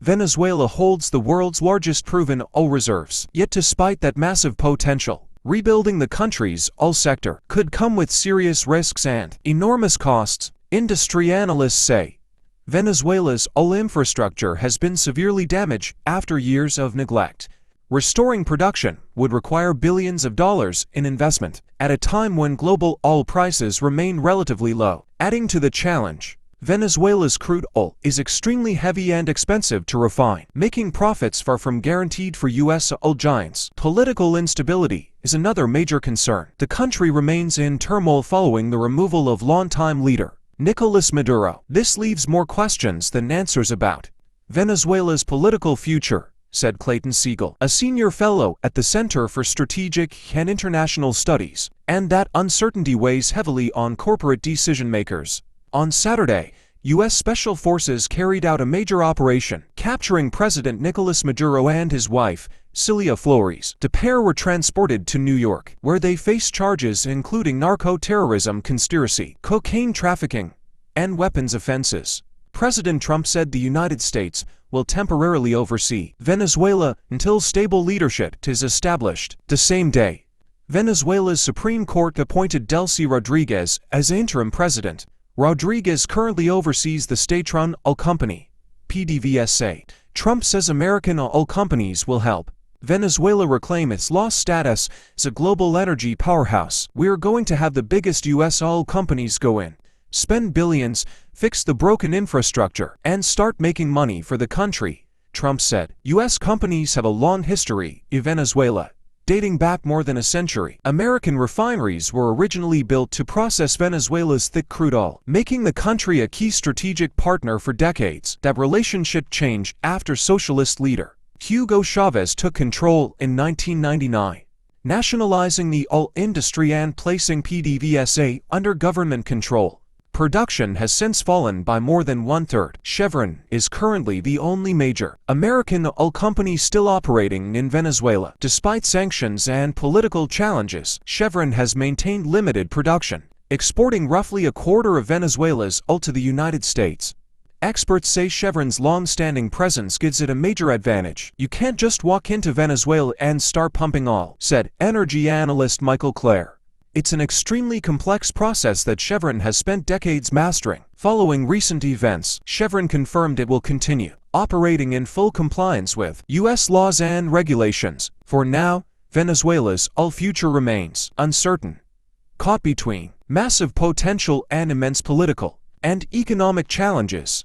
Venezuela holds the world's largest proven oil reserves. Yet despite that massive potential, rebuilding the country's oil sector could come with serious risks and enormous costs, industry analysts say. Venezuela's oil infrastructure has been severely damaged after years of neglect. Restoring production would require billions of dollars in investment at a time when global oil prices remain relatively low. Adding to the challenge, Venezuela's crude oil is extremely heavy and expensive to refine, making profits far from guaranteed for U.S. oil giants. Political instability is another major concern. The country remains in turmoil following the removal of longtime leader Nicolas Maduro. This leaves more questions than answers about Venezuela's political future, said Clayton Siegel, a senior fellow at the Center for Strategic and International Studies, and that uncertainty weighs heavily on corporate decision-makers. On Saturday, U.S. Special Forces carried out a major operation, capturing President Nicolas Maduro and his wife, Cilia Flores. The pair were transported to New York, where they face charges including narco-terrorism conspiracy, cocaine trafficking, and weapons offenses. President Trump said the United States will temporarily oversee Venezuela until stable leadership is established. The same day, Venezuela's Supreme Court appointed Delcy Rodriguez as interim president. Rodriguez currently oversees the state-run oil company, PDVSA. Trump says American oil companies will help Venezuela reclaim its lost status as a global energy powerhouse. "We're going to have the biggest U.S. oil companies go in, spend billions, fix the broken infrastructure, and start making money for the country," Trump said. U.S. companies have a long history in Venezuela, dating back more than a century. American refineries were originally built to process Venezuela's thick crude oil, making the country a key strategic partner for decades. That relationship changed after socialist leader Hugo Chavez took control in 1999, nationalizing the oil industry and placing PDVSA under government control. Production has since fallen by more than one-third. Chevron is currently the only major American oil company still operating in Venezuela. Despite sanctions and political challenges, Chevron has maintained limited production, exporting roughly a quarter of Venezuela's oil to the United States. Experts say Chevron's long-standing presence gives it a major advantage. "You can't just walk into Venezuela and start pumping oil," said energy analyst Michael Clare. "It's an extremely complex process that Chevron has spent decades mastering." Following recent events, Chevron confirmed it will continue operating in full compliance with U.S. laws and regulations. For now, Venezuela's oil future remains uncertain. Caught between massive potential and immense political and economic challenges,